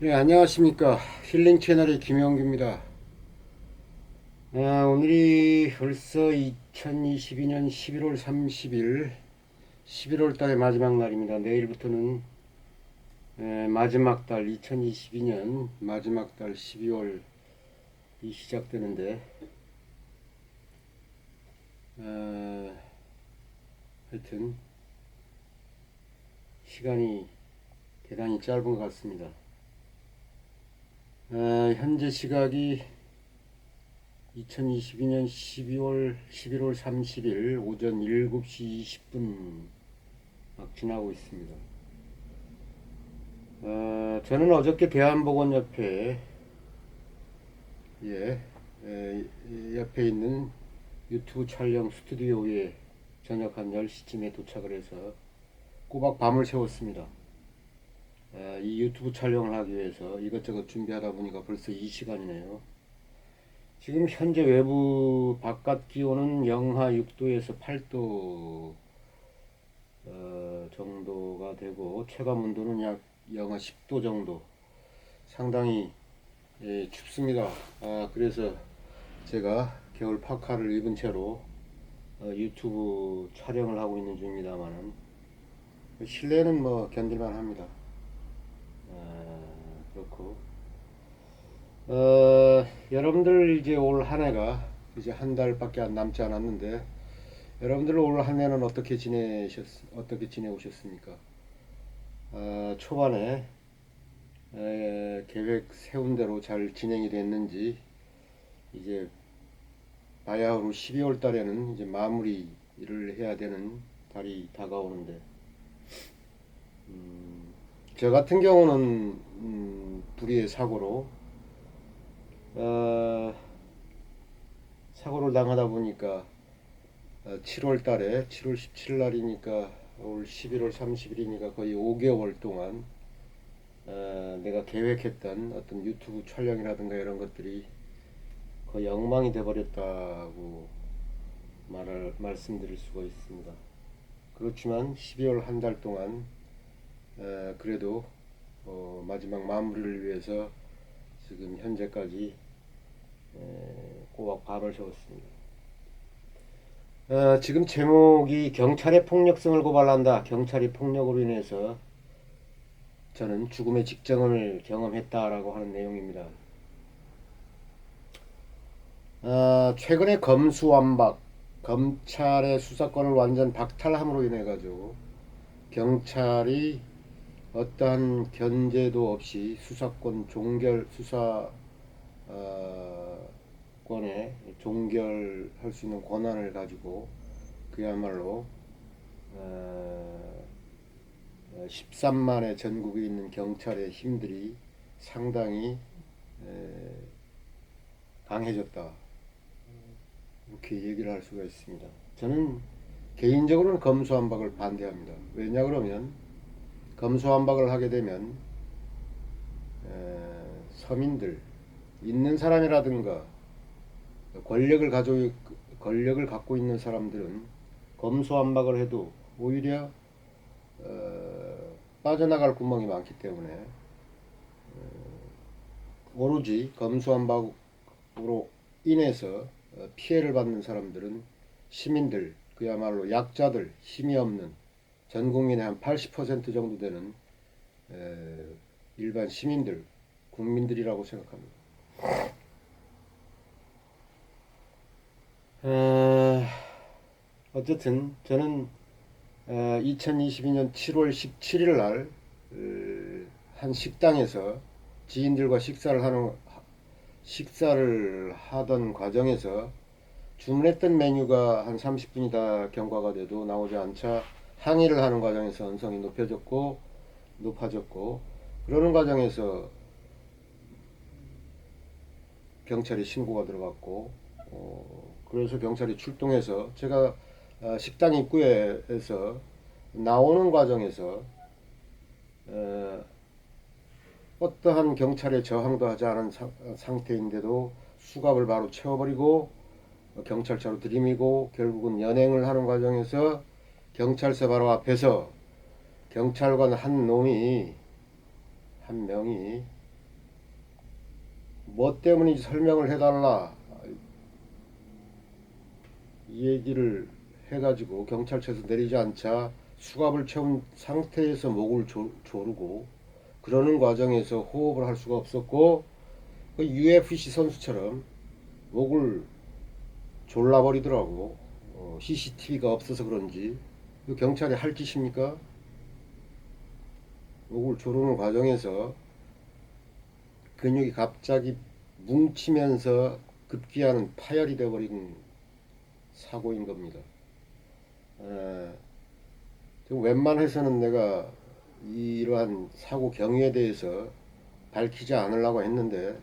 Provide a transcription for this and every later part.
네, 안녕하십니까. 힐링 채널의 김영규입니다. 오늘이 벌써 2022년 11월 30일, 11월 달의 마지막 날입니다. 내일부터는 마지막 달, 2022년 마지막 달 12월이 시작되는데, 하여튼, 시간이 대단히 짧은 것 같습니다. 현재 시각이 2022년 11월 30일 오전 7시 20분 막 지나고 있습니다. 저는 어저께 대한보건협회 옆에 있는 유튜브 촬영 스튜디오에 저녁 한 10시쯤에 도착을 해서 꼬박 밤을 새웠습니다. 이 유튜브 촬영을 하기 위해서 이것저것 준비하다 보니까 벌써 이 시간이네요. 지금 현재 외부 바깥 기온은 영하 6도에서 8도 정도가 되고 체감 온도는 약 영하 10도 정도. 상당히 춥습니다. 그래서 제가 겨울 파카를 입은 채로 유튜브 촬영을 하고 있는 중입니다만은 실내는 뭐 견딜만 합니다. 그렇고 여러분들 이제 올 한 해가 이제 한 달밖에 안 남지 않았는데 여러분들 올 한 해는 어떻게 지내오셨습니까? 초반에 계획 세운 대로 잘 진행이 됐는지 이제 바야흐로 12월 달에는 이제 마무리를 해야 되는 달이 다가오는데 저 같은 경우는 불의의 사고를 당하다 보니까 7월 달에 7월 17일 날이니까 올 11월 30일이니까 거의 5개월 동안 내가 계획했던 어떤 유튜브 촬영이라든가 이런 것들이 거의 엉망이 돼버렸다고 말씀드릴 수가 있습니다. 그렇지만 12월 한 달 동안 그래도 마지막 마무리를 위해서 지금 현재까지 꼬박 밤을 새웠습니다. 지금 제목이 경찰의 폭력성을 고발한다. 경찰이 폭력으로 인해서 저는 죽음의 직전을 경험했다라고 하는 내용입니다. 최근에 검수완박, 검찰의 수사권을 완전 박탈함으로 인해 가지고 경찰이 어떠한 견제도 없이 수사권에 종결할 수 있는 권한을 가지고 그야말로 13만의 전국에 있는 경찰의 힘들이 상당히 강해졌다. 이렇게 얘기를 할 수가 있습니다. 저는 개인적으로는 검수완박을 반대합니다. 왜냐 그러면 검수완박을 하게 되면 서민들, 있는 사람이라든가 권력을 갖고 있는 사람들은 검수완박을 해도 오히려 빠져나갈 구멍이 많기 때문에 오로지 검수완박으로 인해서 피해를 받는 사람들은 시민들, 그야말로 약자들, 힘이 없는 전 국민의 한 80% 정도 되는 일반 시민들, 국민들이라고 생각합니다. 어쨌든 저는 2022년 7월 17일 날 한 식당에서 지인들과 식사를 하던 과정에서 주문했던 메뉴가 한 30분이 다 경과가 돼도 나오지 않자 항의를 하는 과정에서 언성이 높아졌고 그러는 과정에서 경찰이 신고가 들어갔고 그래서 경찰이 출동해서 제가 식당 입구에서 나오는 과정에서 어떠한 경찰의 저항도 하지 않은 상태인데도 수갑을 바로 채워버리고 경찰차로 들이미고 결국은 연행을 하는 과정에서 경찰서 바로 앞에서 경찰관 한 명이 뭐 때문인지 설명을 해달라 이 얘기를 해가지고 경찰서에서 내리지 않자 수갑을 채운 상태에서 목을 조르고 그러는 과정에서 호흡을 할 수가 없었고 그 UFC 선수처럼 목을 졸라버리더라고. CCTV가 없어서 그런지. 그 경찰이 할 짓입니까? 목을 조르는 과정에서 근육이 갑자기 뭉치면서 급기야는 파열이 되어버린 사고인 겁니다. 웬만해서는 내가 이러한 사고 경위에 대해서 밝히지 않으려고 했는데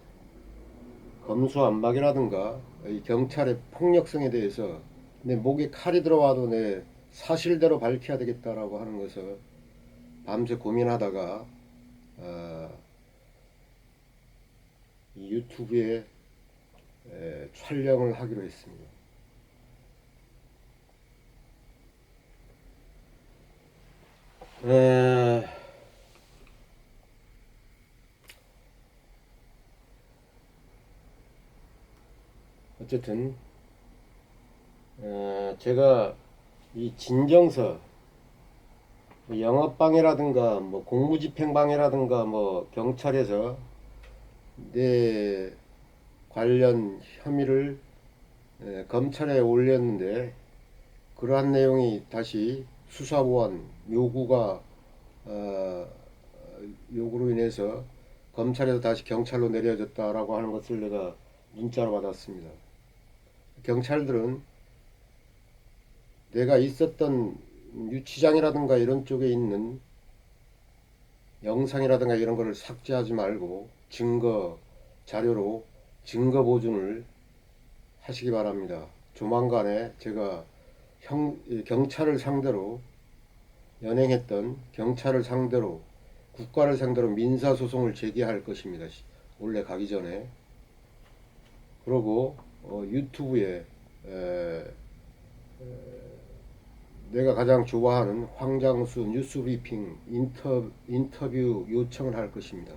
검수안박이라든가 이 경찰의 폭력성에 대해서 내 목에 칼이 들어와도 내 사실대로 밝혀야 되겠다라고 하는 것을 밤새 고민하다가 이 유튜브에 촬영을 하기로 했습니다. 어쨌든 제가 이 진정서 영업방해라든가 뭐 공무집행방해라든가 뭐 경찰에서 내 관련 혐의를 검찰에 올렸는데 그러한 내용이 다시 수사보완 요구가 요구로 인해서 검찰에서 다시 경찰로 내려졌다라고 하는 것을 내가 문자로 받았습니다. 경찰들은 내가 있었던 유치장이라든가 이런 쪽에 있는 영상이라든가 이런 거를 삭제하지 말고 증거 자료로 증거 보존을 하시기 바랍니다. 조만간에 제가 경찰을 상대로 연행했던 경찰을 상대로 국가를 상대로 민사소송을 제기할 것입니다. 원래 가기 전에. 그리고 유튜브에 내가 가장 좋아하는 황장수 뉴스브리핑 인터뷰 요청을 할 것입니다.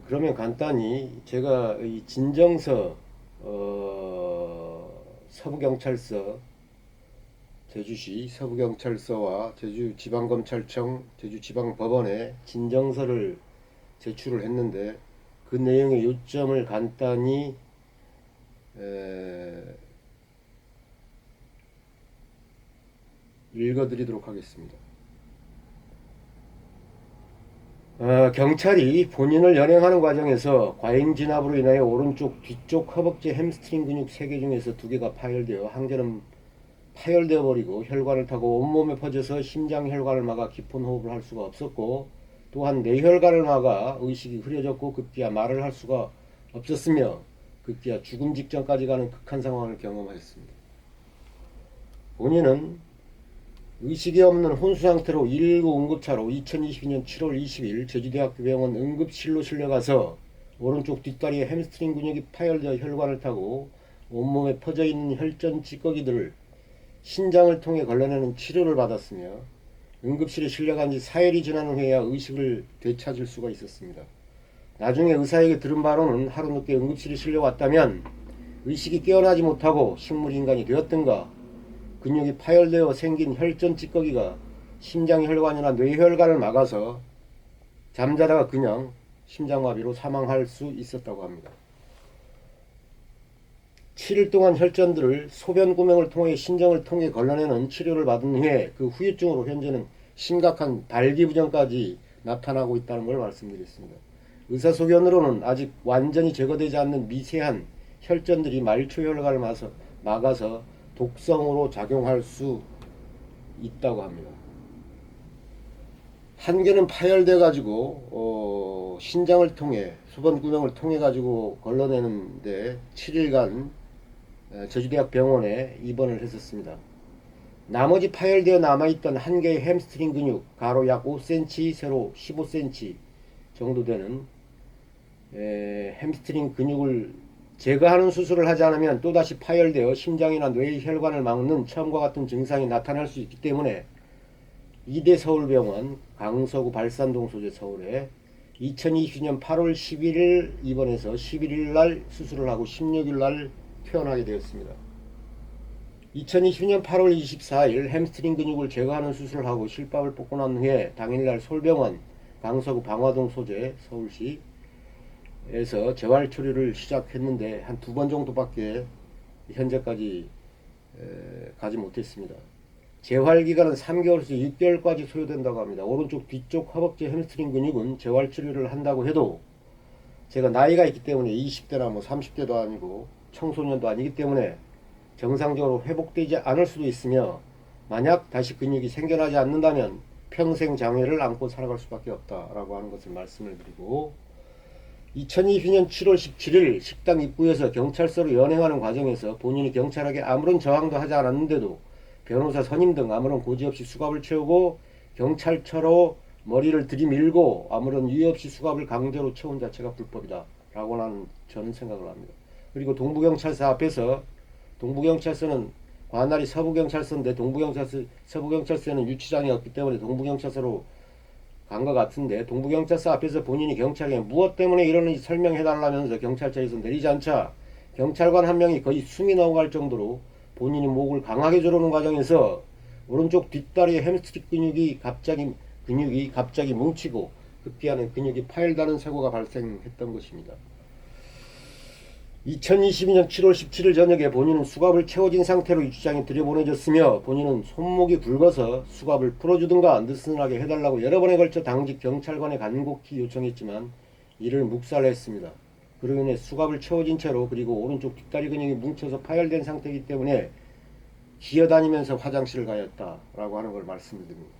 그러면 간단히 제가 이 진정서 서부경찰서 제주시 서부경찰서와 제주지방검찰청 제주지방법원에 진정서를 제출을 했는데 그 내용의 요점을 간단히 읽어드리도록 하겠습니다. 경찰이 본인을 연행하는 과정에서 과잉 진압으로 인하여 오른쪽 뒤쪽 허벅지 햄스트링 근육 3개 중에서 2개가 파열되어 한 개는 파열되어 버리고 혈관을 타고 온몸에 퍼져서 심장 혈관을 막아 깊은 호흡을 할 수가 없었고 또한 뇌혈관을 막아 의식이 흐려졌고 급기야 말을 할 수가 없었으며 급기야 죽음 직전까지 가는 극한 상황을 경험하였습니다. 본인은 의식이 없는 혼수 상태로 119 응급차로 2022년 7월 20일 제주대학교 병원 응급실로 실려가서 오른쪽 뒷다리에 햄스트링 근육이 파열되어 혈관을 타고 온몸에 퍼져있는 혈전 찌꺼기들을 신장을 통해 걸러내는 치료를 받았으며 응급실에 실려간 지 4일이 지난 후에야 의식을 되찾을 수가 있었습니다. 나중에 의사에게 들은 바로는 하루 늦게 응급실에 실려왔다면 의식이 깨어나지 못하고 식물인간이 되었던가 근육이 파열되어 생긴 혈전 찌꺼기가 심장혈관이나 뇌혈관을 막아서 잠자다가 그냥 심장마비로 사망할 수 있었다고 합니다. 7일 동안 혈전들을 소변구멍을 통해 신장을 통해 걸러내는 치료를 받은 후에 그 후유증으로 현재는 심각한 발기부전까지 나타나고 있다는 걸 말씀드렸습니다. 의사소견으로는 아직 완전히 제거되지 않는 미세한 혈전들이 말초혈관을 막아서 독성으로 작용할 수 있다고 합니다. 한 개는 파열돼 가지고 신장을 통해 소변구멍을 통해 가지고 걸러내는데 7일간 제주대학 병원에 입원을 했었습니다. 나머지 파열되어 남아있던 한 개의 햄스트링 근육 가로 약 5cm 세로 15cm 정도 되는 햄스트링 근육을 제거하는 수술을 하지 않으면 또다시 파열되어 심장이나 뇌 혈관을 막는 처음과 같은 증상이 나타날 수 있기 때문에 이대 서울병원 강서구 발산동 소재 서울에 2020년 8월 11일 입원해서 11일 날 수술을 하고 16일 날 퇴원하게 되었습니다. 2020년 8월 24일 햄스트링 근육을 제거하는 수술을 하고 실밥을 뽑고 난 후에 당일날 서울병원 강서구 방화동 소재 서울시에서 재활치료를 시작했는데 한 2번 정도밖에 현재까지 가지 못했습니다. 재활기간은 3개월에서 6개월까지 소요된다고 합니다. 오른쪽 뒤쪽 허벅지 햄스트링 근육은 재활치료를 한다고 해도 제가 나이가 있기 때문에 20대나 뭐 30대도 아니고 청소년도 아니기 때문에 정상적으로 회복되지 않을 수도 있으며, 만약 다시 근육이 생겨나지 않는다면 평생 장애를 안고 살아갈 수밖에 없다라고 하는 것을 말씀을 드리고, 2022년 7월 17일 식당 입구에서 경찰서로 연행하는 과정에서 본인이 경찰에게 아무런 저항도 하지 않았는데도 변호사 선임 등 아무런 고지 없이 수갑을 채우고 경찰차로 머리를 들이밀고 아무런 이유 없이 수갑을 강제로 채운 자체가 불법이다 라고 저는 생각을 합니다. 그리고 동부경찰서 앞에서, 동부경찰서는 관할이 서부경찰서인데 서부경찰서에는 유치장이 없기 때문에 동부경찰서로 간 것 같은데, 동부경찰서 앞에서 본인이 경찰에게 무엇 때문에 이러는지 설명해달라면서 경찰차에서 내리지 않자 경찰관 한 명이 거의 숨이 넘어갈 정도로 본인이 목을 강하게 조르는 과정에서 오른쪽 뒷다리의 햄스트링 근육이 갑자기 뭉치고 급기야는 근육이 파열다는 사고가 발생했던 것입니다. 2022년 7월 17일 저녁에 본인은 수갑을 채워진 상태로 유치장에 들여보내졌으며, 본인은 손목이 굵어서 수갑을 풀어주든가 느슨하게 해달라고 여러 번에 걸쳐 당직 경찰관에 간곡히 요청했지만 이를 묵살했습니다. 그로 인해 수갑을 채워진 채로, 그리고 오른쪽 뒷다리 근육이 뭉쳐서 파열된 상태이기 때문에 기어다니면서 화장실을 가였다라고 하는 걸 말씀드립니다.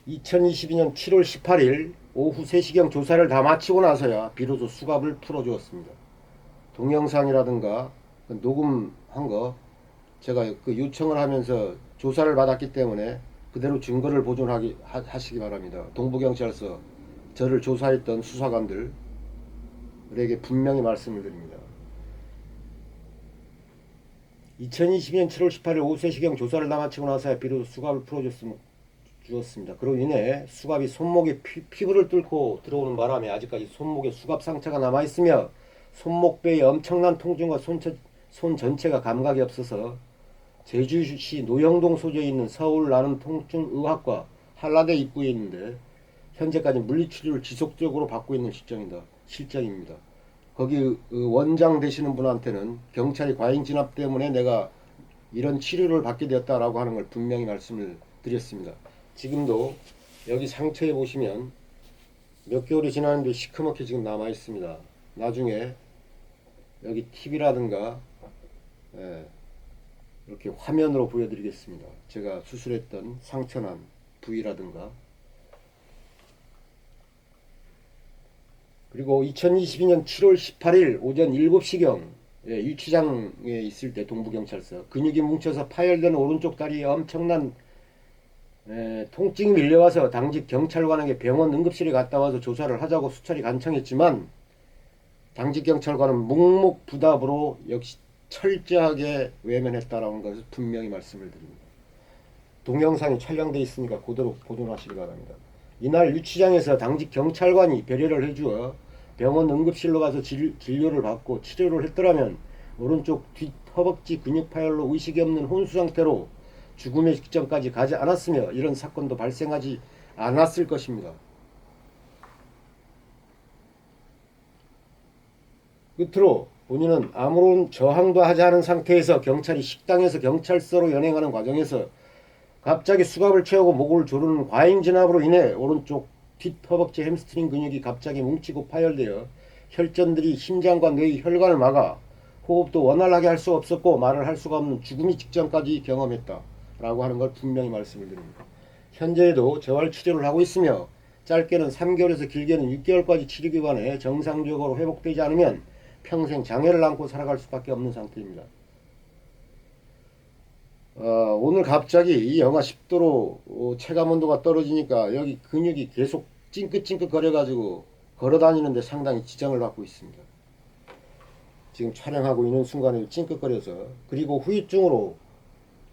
2022년 7월 18일 오후 3시경 조사를 다 마치고 나서야 비로소 수갑을 풀어주었습니다. 동영상이라든가 녹음한 거 제가 그 요청을 하면서 조사를 받았기 때문에 그대로 증거를 보존하시기 바랍니다. 동부경찰서 저를 조사했던 수사관들에게 분명히 말씀을 드립니다. 2020년 7월 18일 오후 3시경 조사를 다 마치고 나서야 비로소 수갑을 풀어주었습니다. 그로 인해 수갑이 손목에 피부를 뚫고 들어오는 바람에 아직까지 손목에 수갑 상처가 남아있으며 손목뼈에 엄청난 통증과 손 전체가 감각이 없어서 제주시 노영동 소재에 있는 서울 나는 통증의학과 한라대 입구에 있는데 현재까지 물리치료를 지속적으로 받고 있는 실정입니다. 거기 원장 되시는 분한테는 경찰이 과잉 진압 때문에 내가 이런 치료를 받게 되었다라고 하는 걸 분명히 말씀을 드렸습니다. 지금도 여기 상처에 보시면 몇 개월이 지났는데 시커멓게 지금 남아 있습니다. 나중에 여기 TV라든가 이렇게 화면으로 보여드리겠습니다. 제가 수술했던 상처난 부위라든가. 그리고 2022년 7월 18일 오전 7시경 유치장에 있을 때 동부경찰서 근육이 뭉쳐서 파열된 오른쪽 다리에 엄청난 통증이 밀려와서 당직 경찰관에게 병원 응급실에 갔다 와서 조사를 하자고 수차례 간청했지만 당직 경찰관은 묵묵부답으로 역시 철저하게 외면했다라는 것을 분명히 말씀을 드립니다. 동영상이 촬영되어 있으니까 그대로 보존하시기 바랍니다. 이날 유치장에서 당직 경찰관이 배려를 해주어 병원 응급실로 가서 진료를 받고 치료를 했더라면 오른쪽 뒷 허벅지 근육 파열로 의식이 없는 혼수 상태로 죽음의 직전까지 가지 않았으며 이런 사건도 발생하지 않았을 것입니다. 끝으로 본인은 아무런 저항도 하지 않은 상태에서 경찰이 식당에서 경찰서로 연행하는 과정에서 갑자기 수갑을 채우고 목을 조르는 과잉 진압으로 인해 오른쪽 뒷 허벅지 햄스트링 근육이 갑자기 뭉치고 파열되어 혈전들이 심장과 뇌의 혈관을 막아 호흡도 원활하게 할 수 없었고 말을 할 수가 없는 죽음의 직전까지 경험했다 라고 하는 걸 분명히 말씀을 드립니다. 현재에도 재활치료를 하고 있으며 짧게는 3개월에서 길게는 6개월까지 치료기간에 정상적으로 회복되지 않으면 평생 장애를 안고 살아갈 수밖에 없는 상태입니다. 오늘 갑자기 이 영하 10도로 체감온도가 떨어지니까 여기 근육이 계속 찡긋찡긋 거려가지고 걸어다니는데 상당히 지장을 받고 있습니다. 지금 촬영하고 있는 순간에 찡긋거려서, 그리고 후유증으로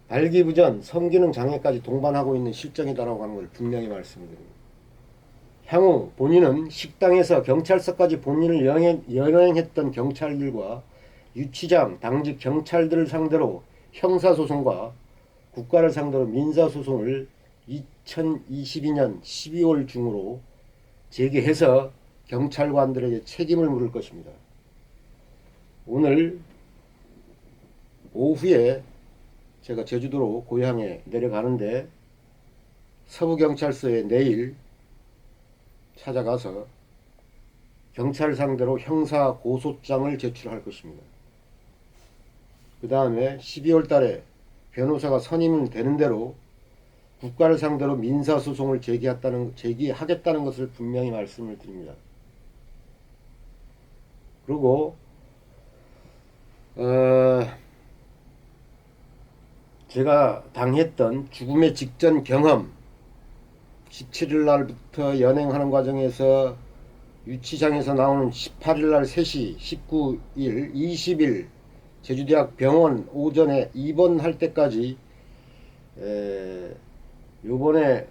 발기부전, 성기능 장애까지 동반하고 있는 실정이다라고 하는 걸 분명히 말씀드립니다. 향후 본인은 식당에서 경찰서까지 본인을 연행했던 경찰들과 유치장, 당직 경찰들을 상대로 형사소송과 국가를 상대로 민사소송을 2022년 12월 중으로 제기해서 경찰관들에게 책임을 물을 것입니다. 오늘 오후에 제가 제주도로 고향에 내려가는데 서부경찰서에 내일 찾아가서 경찰 상대로 형사 고소장을 제출할 것입니다. 그 다음에 12월 달에 변호사가 선임이 되는 대로 국가를 상대로 민사소송을 제기하겠다는 것을 분명히 말씀을 드립니다. 그리고 제가 당했던 죽음의 직전 경험, 17일 날부터 연행하는 과정에서 유치장에서 나오는 18일 날 3시, 19일, 20일 제주대학 병원 오전에 입원할 때까지 요번에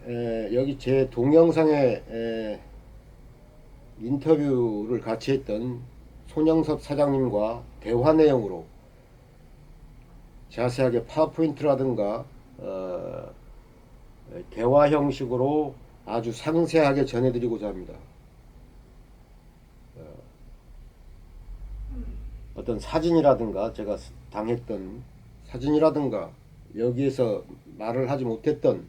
여기 제 동영상에 인터뷰를 같이 했던 손영섭 사장님과 대화 내용으로 자세하게 파워포인트라든가 대화 형식으로 아주 상세하게 전해드리고자 합니다. 어떤 사진이라든가 제가 당했던 사진이라든가 여기에서 말을 하지 못했던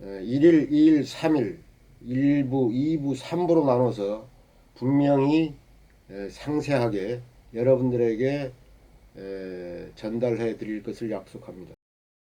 1일, 2일, 3일 1부, 2부, 3부로 나눠서 분명히 상세하게 여러분들에게 전달해 드릴 것을 약속합니다.